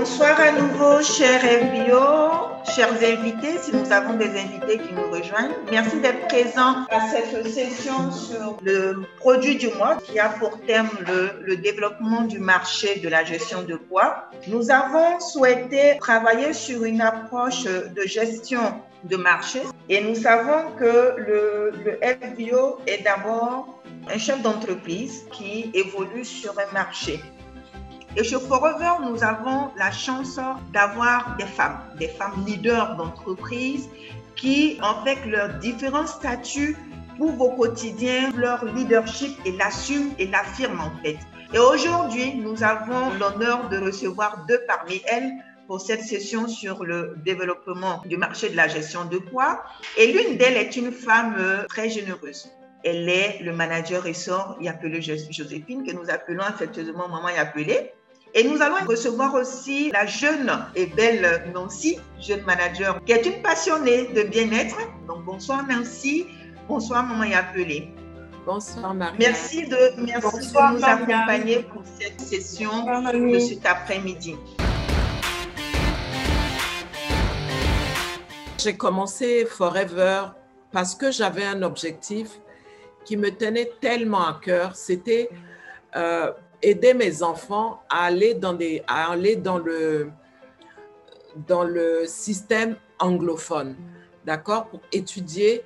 Bonsoir à nouveau, chers FBO, chers invités, si nous avons des invités qui nous rejoignent. Merci d'être présents à cette session sur le produit du mois qui a pour thème le développement du marché de la gestion de poids. Nous avons souhaité travailler sur une approche de gestion de marché et nous savons que le FBO est d'abord un chef d'entreprise qui évolue sur un marché. Et chez Forever, nous avons la chance d'avoir des femmes leaders d'entreprise qui, avec leurs différents statuts, trouvent au quotidien leur leadership et l'assument et l'affirment en fait. Et aujourd'hui, nous avons l'honneur de recevoir deux parmi elles pour cette session sur le développement du marché de la gestion de poids. Et l'une d'elles est une femme très généreuse. Elle est le manager ressort Yapelé Joséphine, que nous appelons affectueusement Maman Yapelé. Et nous allons recevoir aussi la jeune et belle Nancy, jeune manager, qui est une passionnée de bien-être. Donc, bonsoir Nancy, bonsoir Maman Yapelé. Bonsoir Marie. Merci de nous accompagner pour cette session de cet après-midi. J'ai commencé Forever parce que j'avais un objectif qui me tenait tellement à cœur. C'était aider mes enfants à aller dans le système anglophone, d'accord, pour étudier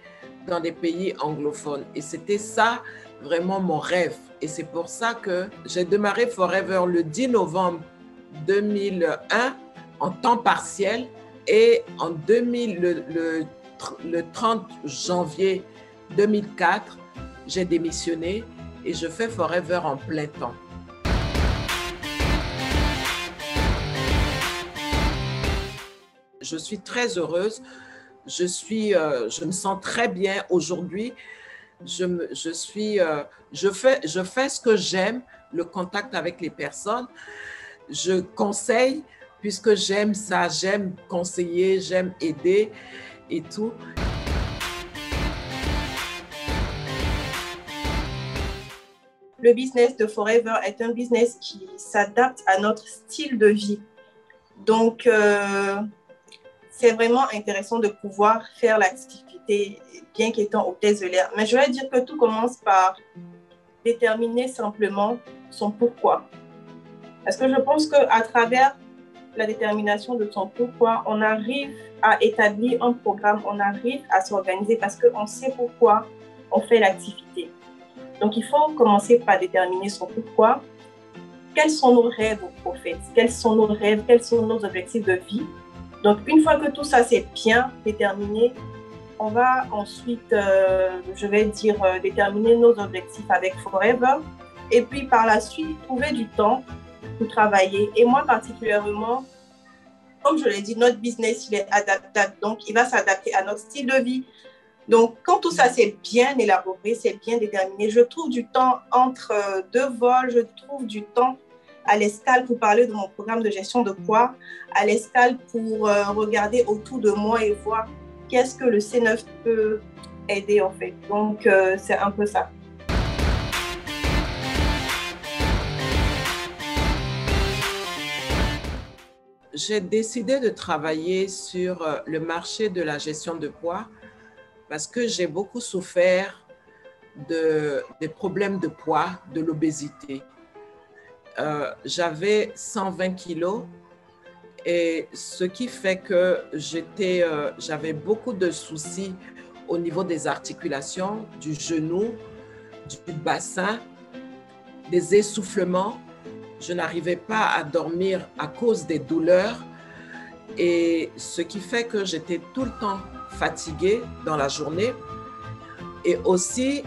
dans des pays anglophones. Et c'était ça vraiment mon rêve. Et c'est pour ça que j'ai démarré Forever le 10 novembre 2001 en temps partiel et le 30 janvier 2004, j'ai démissionné et je fais Forever en plein temps. Je suis très heureuse, je me sens très bien aujourd'hui. Je fais ce que j'aime, le contact avec les personnes. Je conseille puisque j'aime ça, j'aime conseiller, j'aime aider et tout. Le business de Forever est un business qui s'adapte à notre style de vie. Donc, c'est vraiment intéressant de pouvoir faire l'activité bien qu'étant hôtesse de l'air. Mais je vais dire que tout commence par déterminer simplement son pourquoi. Parce que je pense qu'à travers la détermination de son pourquoi, on arrive à établir un programme, on arrive à s'organiser parce qu'on sait pourquoi on fait l'activité. Donc, il faut commencer par déterminer son pourquoi. Quels sont nos rêves au fait? Quels sont nos rêves? Quels sont nos objectifs de vie? Donc, une fois que tout ça c'est bien déterminé, on va ensuite, déterminer nos objectifs avec Forever. Et puis, par la suite, trouver du temps pour travailler. Et moi, particulièrement, comme je l'ai dit, notre business, il est adaptable. Donc, il va s'adapter à notre style de vie. Donc, quand tout ça, c'est bien élaboré, c'est bien déterminé, je trouve du temps entre deux vols, je trouve du temps à l'escale pour parler de mon programme de gestion de poids, à l'escale pour regarder autour de moi et voir qu'est-ce que le C9 peut aider en fait. Donc, c'est un peu ça. J'ai décidé de travailler sur le marché de la gestion de poids parce que j'ai beaucoup souffert des problèmes de poids, de l'obésité. J'avais 120 kilos et ce qui fait que j'avais beaucoup de soucis au niveau des articulations, du genou, du bassin, des essoufflements. Je n'arrivais pas à dormir à cause des douleurs et ce qui fait que j'étais tout le temps fatiguée dans la journée. Et aussi,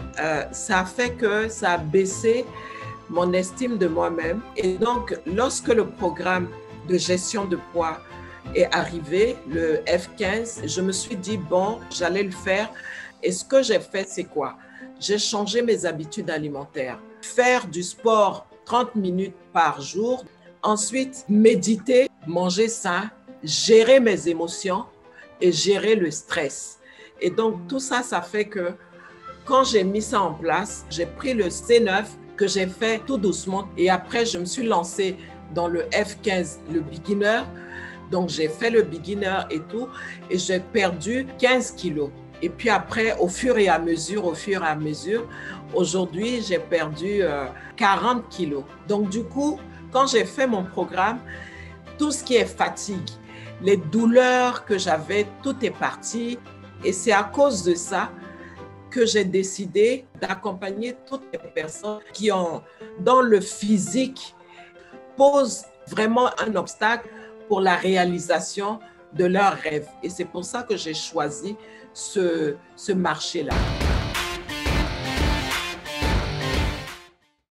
ça a fait que ça a baissé mon estime de moi-même. Et donc, lorsque le programme de gestion de poids est arrivé, le F15, je me suis dit, bon, j'allais le faire. Et ce que j'ai fait, c'est quoi? J'ai changé mes habitudes alimentaires. Faire du sport 30 minutes par jour. Ensuite, méditer, manger sain, gérer mes émotions et gérer le stress. Et donc, tout ça, ça fait que quand j'ai mis ça en place, j'ai pris le C9 que j'ai fait tout doucement et après, je me suis lancée dans le F15, le beginner. Donc, j'ai fait le beginner et tout, et j'ai perdu 15 kilos. Et puis après, au fur et à mesure, aujourd'hui, j'ai perdu 40 kilos. Donc, du coup, quand j'ai fait mon programme, tout ce qui est fatigue, les douleurs que j'avais, tout est parti. Et c'est à cause de ça que j'ai décidé d'accompagner toutes les personnes qui ont, dans le physique, posent vraiment un obstacle pour la réalisation de leurs rêves. Et c'est pour ça que j'ai choisi ce marché-là.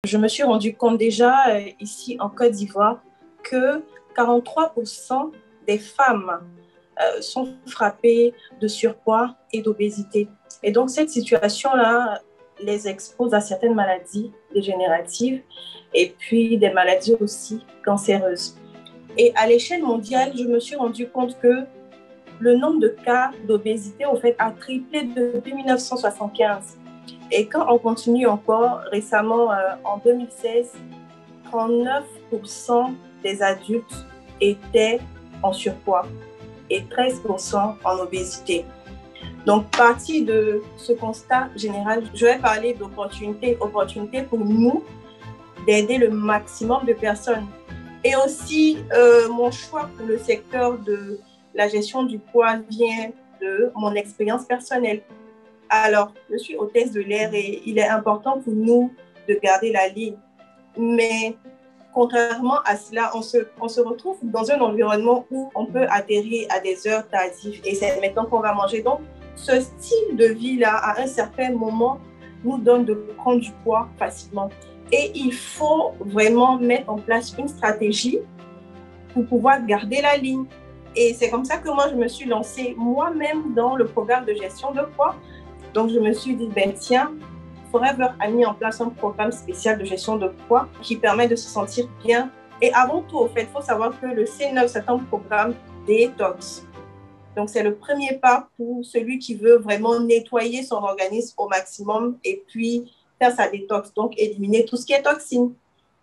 Je me suis rendu compte déjà ici en Côte d'Ivoire que 43% des femmes sont frappées de surpoids et d'obésité. Et donc cette situation-là les expose à certaines maladies dégénératives et puis des maladies aussi cancéreuses. Et à l'échelle mondiale, je me suis rendu compte que le nombre de cas d'obésité au fait, a triplé depuis 1975. Et quand on continue encore, récemment, en 2016, 39% des adultes étaient en surpoids et 13% en obésité. Donc, partie de ce constat général, je vais parler d'opportunités pour nous d'aider le maximum de personnes. Et aussi, mon choix pour le secteur de la gestion du poids vient de mon expérience personnelle. Alors, je suis hôtesse de l'air et il est important pour nous de garder la ligne. Mais contrairement à cela, on se retrouve dans un environnement où on peut atterrir à des heures tardives et c'est maintenant qu'on va manger. Donc, ce style de vie-là, à un certain moment, nous donne de prendre du poids facilement. Et il faut vraiment mettre en place une stratégie pour pouvoir garder la ligne. Et c'est comme ça que moi, je me suis lancée moi-même dans le programme de gestion de poids. Donc, je me suis dit, ben tiens, Forever a mis en place un programme spécial de gestion de poids qui permet de se sentir bien. Et avant tout, au fait, il faut savoir que le C9, c'est un programme détox. Donc, c'est le premier pas pour celui qui veut vraiment nettoyer son organisme au maximum et puis faire sa détox, donc éliminer tout ce qui est toxine.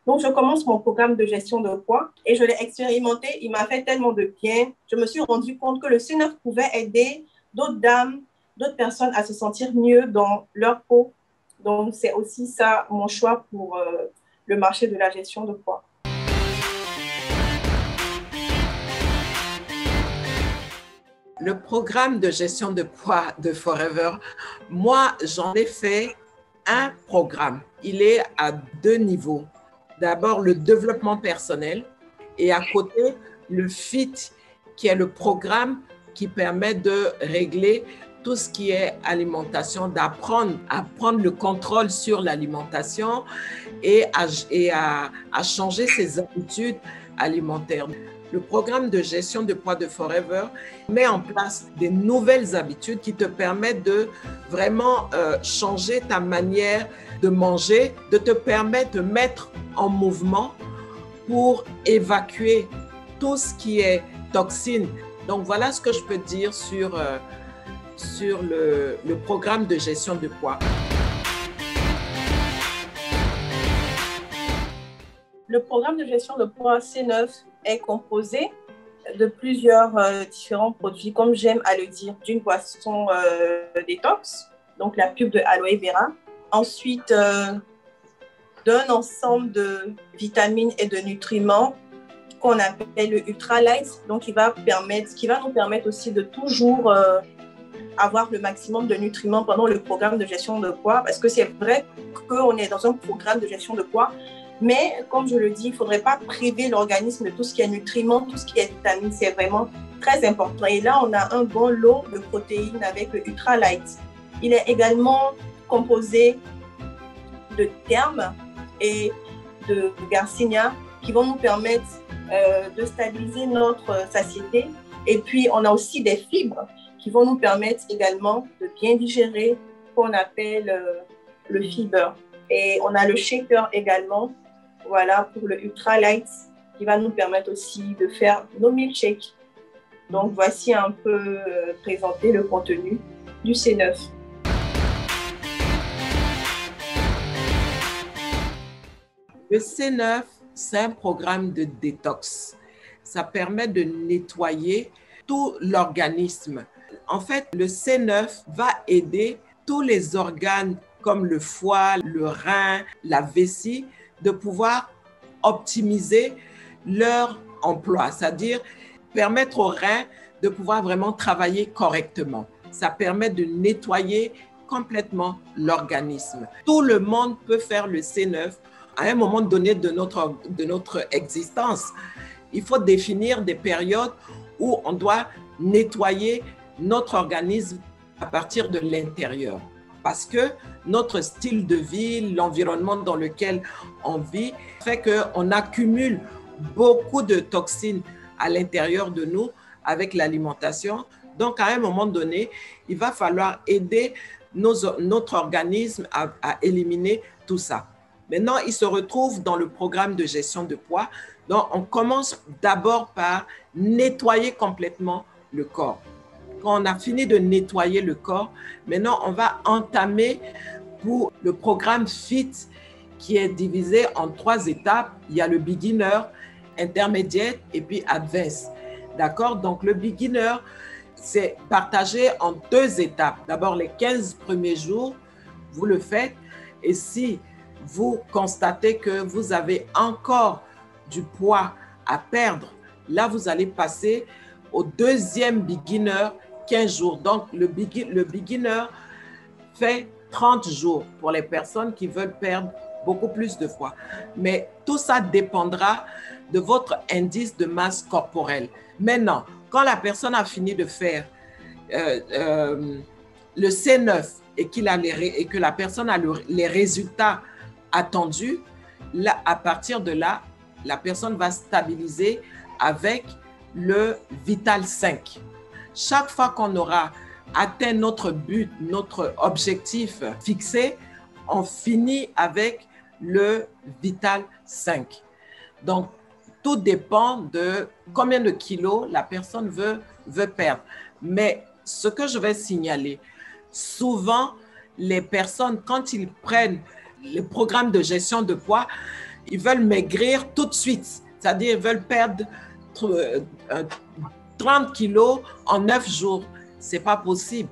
Donc, je commence mon programme de gestion de poids et je l'ai expérimenté. Il m'a fait tellement de bien. Je me suis rendu compte que le C9 pouvait aider d'autres dames, d'autres personnes à se sentir mieux dans leur peau. Donc, c'est aussi ça mon choix pour le marché de la gestion de poids. Le programme de gestion de poids de Forever, moi, j'en ai fait un programme. Il est à 2 niveaux. D'abord, le développement personnel et à côté, le FIT, qui est le programme qui permet de régler tout ce qui est alimentation, d'apprendre à prendre le contrôle sur l'alimentation et à changer ses habitudes alimentaires. Le programme de gestion de poids de Forever met en place des nouvelles habitudes qui te permettent de vraiment changer ta manière de manger, de te permettre de mettre en mouvement pour évacuer tout ce qui est toxine. Donc, voilà ce que je peux dire sur le programme de gestion de poids. Le programme de gestion de poids C9 est composé de plusieurs différents produits, comme j'aime à le dire, d'une boisson détox, donc la pub de Aloe Vera. Ensuite, d'un ensemble de vitamines et de nutriments qu'on appelle le Ultra Light, donc qui va nous permettre aussi de toujours avoir le maximum de nutriments pendant le programme de gestion de poids, parce que c'est vrai qu'on est dans un programme de gestion de poids, mais comme je le dis, il ne faudrait pas priver l'organisme de tout ce qui est nutriments, tout ce qui est vitamines, c'est vraiment très important. Et là, on a un bon lot de protéines avec le Ultra Light. Il est également composé de thermes et de garcinia qui vont nous permettre de stabiliser notre satiété. Et puis, on a aussi des fibres qui vont nous permettre également de bien digérer ce qu'on appelle le fiber. Et on a le shaker également, voilà, pour le Ultra Light, qui va nous permettre aussi de faire nos milkshakes. Donc, voici un peu présenter le contenu du C9. Le C9, c'est un programme de détox. Ça permet de nettoyer tout l'organisme. En fait, le C9 va aider tous les organes comme le foie, le rein, la vessie, de pouvoir optimiser leur emploi, c'est-à-dire permettre aux reins de pouvoir vraiment travailler correctement. Ça permet de nettoyer complètement l'organisme. Tout le monde peut faire le C9 à un moment donné de notre existence. Il faut définir des périodes où on doit nettoyer notre organisme à partir de l'intérieur. Parce que notre style de vie, l'environnement dans lequel on vit, fait qu'on accumule beaucoup de toxines à l'intérieur de nous avec l'alimentation. Donc, à un moment donné, il va falloir aider notre organisme à éliminer tout ça. Maintenant, il se retrouve dans le programme de gestion de poids. Donc, on commence d'abord par nettoyer complètement le corps. Quand on a fini de nettoyer le corps, maintenant, on va entamer pour le programme FIT qui est divisé en 3 étapes. Il y a le beginner, intermédiaire et puis advanced. D'accord? Donc, le beginner, c'est partagé en 2 étapes. D'abord, les 15 premiers jours, vous le faites. Et si vous constatez que vous avez encore du poids à perdre, là, vous allez passer au 2e beginner, 15 jours. Donc, le beginner fait 30 jours pour les personnes qui veulent perdre beaucoup plus de poids. Mais tout ça dépendra de votre indice de masse corporelle. Maintenant, quand la personne a fini de faire le C9 et que la personne a les résultats attendus, là, à partir de là, la personne va stabiliser avec le Vital 5. Chaque fois qu'on aura atteint notre but, notre objectif fixé, on finit avec le Vital 5. Donc, tout dépend de combien de kilos la personne veut perdre. Mais ce que je vais signaler, souvent, les personnes, quand ils prennent le programme de gestion de poids, ils veulent maigrir tout de suite. C'est-à-dire, ils veulent perdre 30 kilos en 9 jours. Ce n'est pas possible.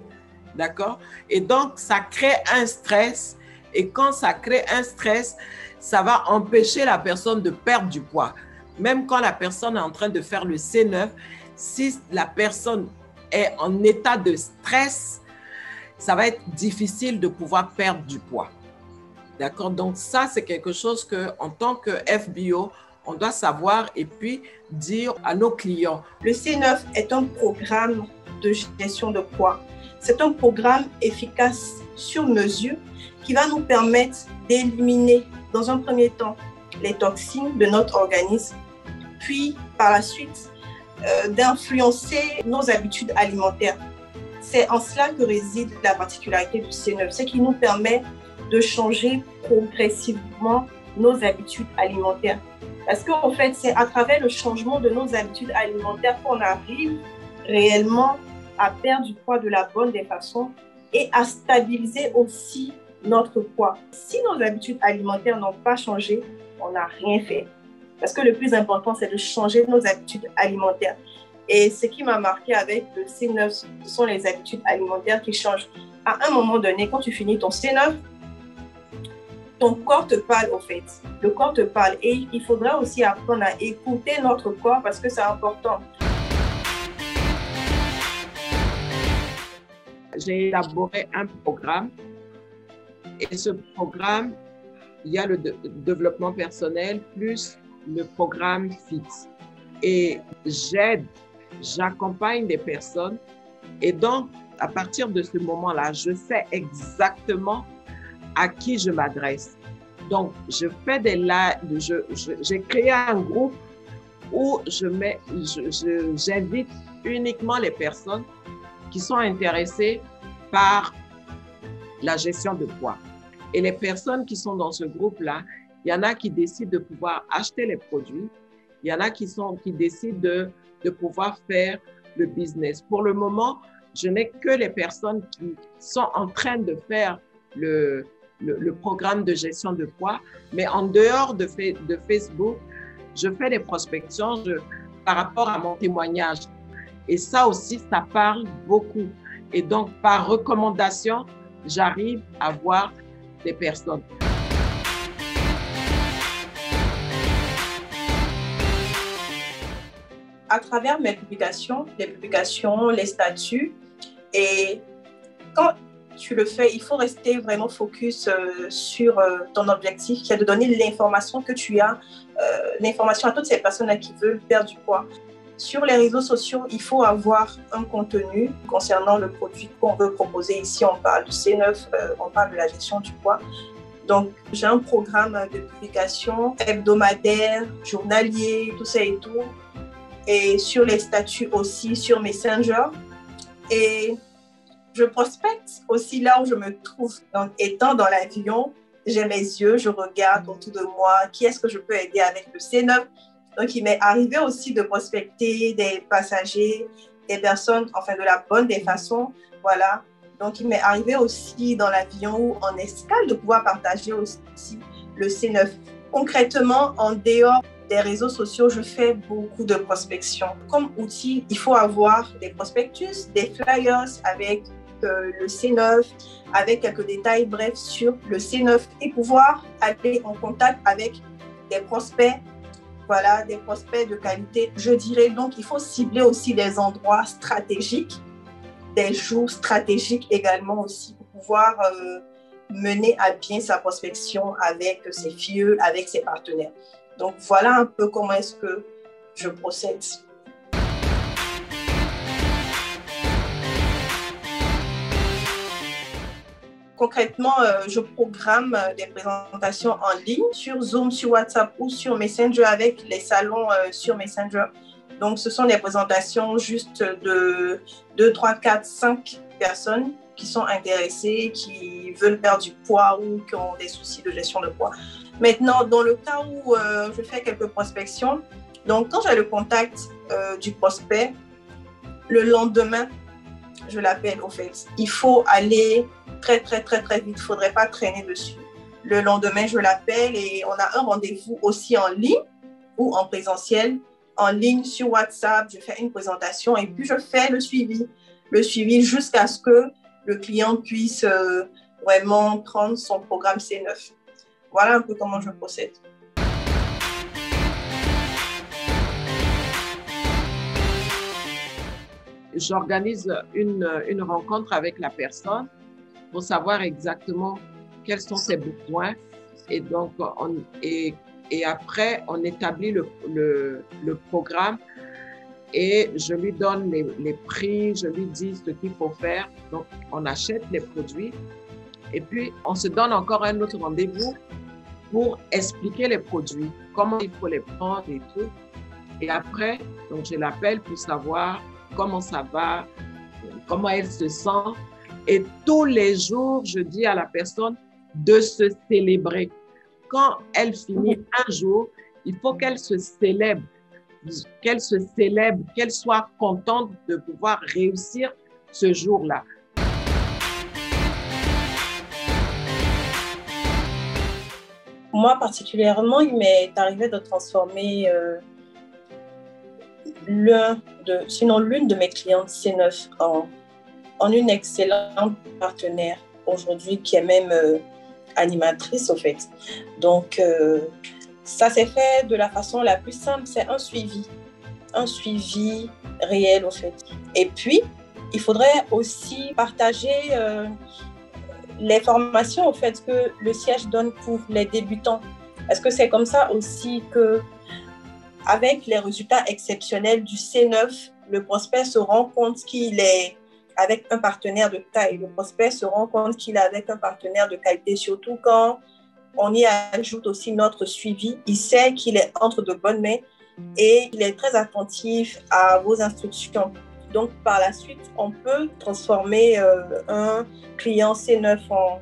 D'accord? Et donc, ça crée un stress. Et quand ça crée un stress, ça va empêcher la personne de perdre du poids. Même quand la personne est en train de faire le C9, si la personne est en état de stress, ça va être difficile de pouvoir perdre du poids. D'accord? Donc, ça, c'est quelque chose qu'en tant que FBO, on doit savoir et puis dire à nos clients. Le C9 est un programme de gestion de poids. C'est un programme efficace sur mesure qui va nous permettre d'éliminer, dans un premier temps, les toxines de notre organisme, puis par la suite, d'influencer nos habitudes alimentaires. C'est en cela que réside la particularité du C9, c'est qu'il nous permet de changer progressivement nos habitudes alimentaires. Parce qu'en fait, c'est à travers le changement de nos habitudes alimentaires qu'on arrive réellement à perdre du poids de la bonne des façons et à stabiliser aussi notre poids. Si nos habitudes alimentaires n'ont pas changé, on n'a rien fait. Parce que le plus important, c'est de changer nos habitudes alimentaires. Et ce qui m'a marqué avec le C9, ce sont les habitudes alimentaires qui changent. À un moment donné, quand tu finis ton C9, ton corps te parle au fait. Le corps te parle. Et il faudra aussi apprendre à écouter notre corps parce que c'est important. J'ai élaboré un programme et ce programme, il y a le développement personnel plus le programme FIT. Et j'accompagne des personnes et donc à partir de ce moment-là, je sais exactement à qui je m'adresse. Donc, je fais des lives, j'ai créé un groupe où j'invite uniquement les personnes qui sont intéressées par la gestion de poids. Et les personnes qui sont dans ce groupe-là, il y en a qui décident de pouvoir acheter les produits, il y en a qui décident de pouvoir faire le business. Pour le moment, je n'ai que les personnes qui sont en train de faire le le programme de gestion de poids. Mais en dehors de Facebook, je fais des prospections par rapport à mon témoignage. Et ça aussi, ça parle beaucoup. Et donc, par recommandation, j'arrive à voir des personnes. À travers mes publications, les statuts, et quand tu le fais, il faut rester vraiment focus sur ton objectif, qui est de donner l'information que tu as, l'information à toutes ces personnes qui veulent perdre du poids. Sur les réseaux sociaux, il faut avoir un contenu concernant le produit qu'on veut proposer. Ici, on parle du C9, on parle de la gestion du poids. Donc, j'ai un programme de publication hebdomadaire, journalier, tout ça et tout. Et sur les statuts aussi, sur Messenger. Et je prospecte aussi là où je me trouve. Donc, étant dans l'avion, j'ai mes yeux, je regarde autour de moi, qui est-ce que je peux aider avec le C9. Donc, il m'est arrivé aussi de prospecter des passagers, des personnes, enfin, de la bonne des façons, voilà. Donc, il m'est arrivé aussi dans l'avion ou en escale de pouvoir partager aussi le C9. Concrètement, en dehors des réseaux sociaux, je fais beaucoup de prospection. Comme outil, il faut avoir des prospectus, des flyers avec le C9, avec quelques détails brefs sur le C9 et pouvoir aller en contact avec des prospects, voilà, des prospects de qualité, je dirais. Donc, il faut cibler aussi des endroits stratégiques, des jours stratégiques également aussi pour pouvoir mener à bien sa prospection avec ses filles, avec ses partenaires. Donc, voilà un peu comment est-ce que je procède. Concrètement, je programme des présentations en ligne sur Zoom, sur WhatsApp ou sur Messenger avec les salons sur Messenger. Donc, ce sont des présentations juste de 2, 3, 4, 5 personnes qui sont intéressées, qui veulent perdre du poids ou qui ont des soucis de gestion de poids. Maintenant, dans le cas où je fais quelques prospections, donc quand j'ai le contact du prospect, le lendemain, je l'appelle au fait. Il faut aller très vite, il ne faudrait pas traîner dessus. Le lendemain, je l'appelle et on a un rendez-vous aussi en ligne ou en présentiel. En ligne sur WhatsApp, je fais une présentation et puis je fais le suivi jusqu'à ce que le client puisse vraiment prendre son programme C9. Voilà un peu comment je procède. J'organise une rencontre avec la personne pour savoir exactement quels sont ses besoins. Et donc, après, on établit le programme et je lui donne les prix, je lui dis ce qu'il faut faire. Donc, on achète les produits et puis on se donne encore un autre rendez-vous pour expliquer les produits, comment il faut les prendre et tout. Et après, donc je l'appelle pour savoir comment ça va, comment elle se sent. Et tous les jours, je dis à la personne de se célébrer. Quand elle finit un jour, il faut qu'elle se célèbre, qu'elle soit contente de pouvoir réussir ce jour-là. Moi, particulièrement, il m'est arrivé de transformer l'une de mes clientes C9 en une excellente partenaire aujourd'hui qui est même animatrice au fait. Donc, ça s'est fait de la façon la plus simple, c'est un suivi réel au fait. Et puis, il faudrait aussi partager les formations au fait que le siège donne pour les débutants. Est-ce que c'est comme ça aussi que, avec les résultats exceptionnels du C9, le prospect se rend compte qu'il est avec un partenaire de taille. Le prospect se rend compte qu'il est avec un partenaire de qualité, surtout quand on y ajoute aussi notre suivi. Il sait qu'il est entre de bonnes mains et il est très attentif à vos instructions. Donc, par la suite, on peut transformer un client C9 en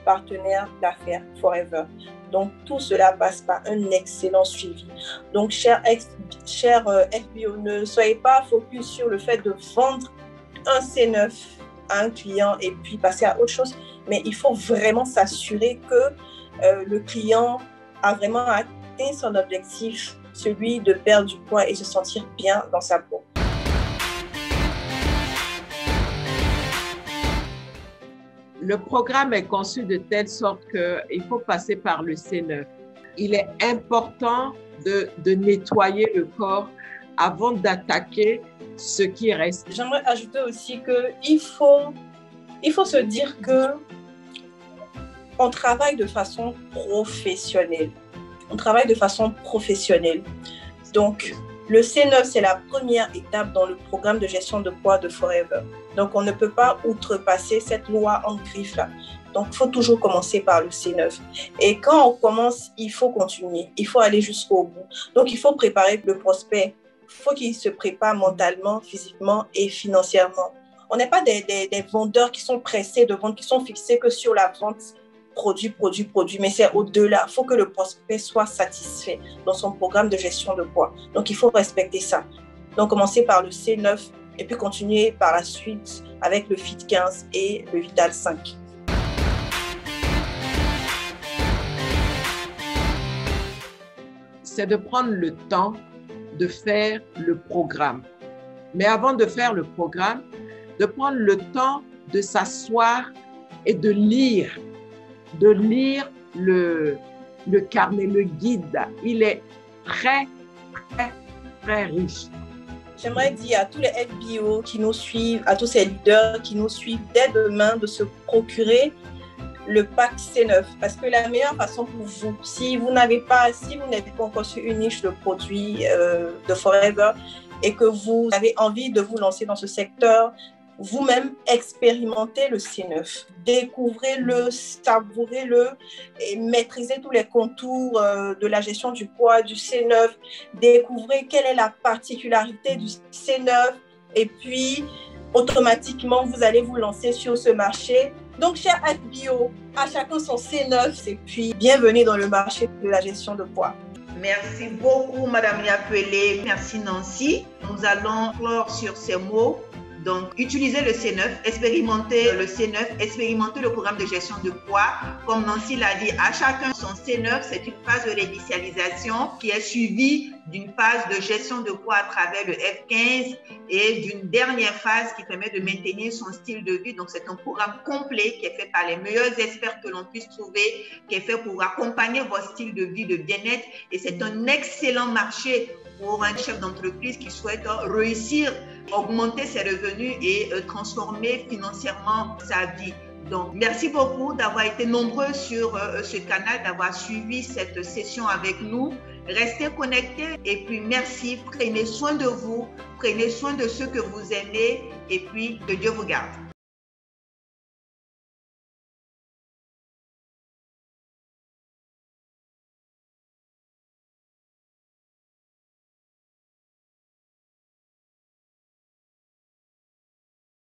partenaire d'affaires forever. Donc, tout cela passe par un excellent suivi. Donc, cher FBO, ne soyez pas focus sur le fait de vendre un C9 à un client et puis passer à autre chose. mais il faut vraiment s'assurer que le client a vraiment atteint son objectif, celui de perdre du poids et se sentir bien dans sa peau. Le programme est conçu de telle sorte qu'il faut passer par le C9. Il est important de nettoyer le corps avant d'attaquer ce qui reste. J'aimerais ajouter aussi qu'il faut se dire qu'on travaille de façon professionnelle. On travaille de façon professionnelle. Donc, le C9, c'est la première étape dans le programme de gestion de poids de Forever. Donc, on ne peut pas outrepasser cette loi en griffe-là. Donc, il faut toujours commencer par le C9. Et quand on commence, il faut continuer. Il faut aller jusqu'au bout. Donc, il faut préparer le prospect. Il faut qu'il se prépare mentalement, physiquement et financièrement. On n'est pas des vendeurs qui sont pressés de vendre, qui sont fixés que sur la vente produit, mais c'est au-delà. Il faut que le prospect soit satisfait dans son programme de gestion de poids. Donc, il faut respecter ça. Donc, commencer par le C9 et puis continuer par la suite avec le Fit 15 et le Vital 5. C'est de prendre le temps de faire le programme. Mais avant de faire le programme, de prendre le temps de s'asseoir et de lire le carnet, le guide. Il est très, très, très riche. J'aimerais dire à tous les FBO qui nous suivent, à tous ces leaders qui nous suivent dès demain de se procurer le pack C9 parce que la meilleure façon pour vous, si vous n'avez pas encore sur une niche de produits de Forever et que vous avez envie de vous lancer dans ce secteur, vous-même expérimentez le C9, découvrez-le, savourez-le et maîtrisez tous les contours de la gestion du poids du C9, découvrez quelle est la particularité du C9 et puis automatiquement vous allez vous lancer sur ce marché. Donc, cher FBO, à chacun son C9 et puis bienvenue dans le marché de la gestion de poids. Merci beaucoup, Madame Yapelé. Merci, Nancy. Nous allons clore sur ces mots. Donc, utilisez le C9, expérimentez le C9, expérimentez le programme de gestion de poids. Comme Nancy l'a dit, à chacun son C9, c'est une phase de réinitialisation qui est suivie d'une phase de gestion de poids à travers le F15 et d'une dernière phase qui permet de maintenir son style de vie. Donc, c'est un programme complet qui est fait par les meilleurs experts que l'on puisse trouver, qui est fait pour accompagner votre style de vie de bien-être. Et c'est un excellent marché pour un chef d'entreprise qui souhaite réussir, augmenter ses revenus et transformer financièrement sa vie. Donc, merci beaucoup d'avoir été nombreux sur ce canal, d'avoir suivi cette session avec nous. Restez connectés et puis merci. Prenez soin de vous, prenez soin de ceux que vous aimez et puis que Dieu vous garde.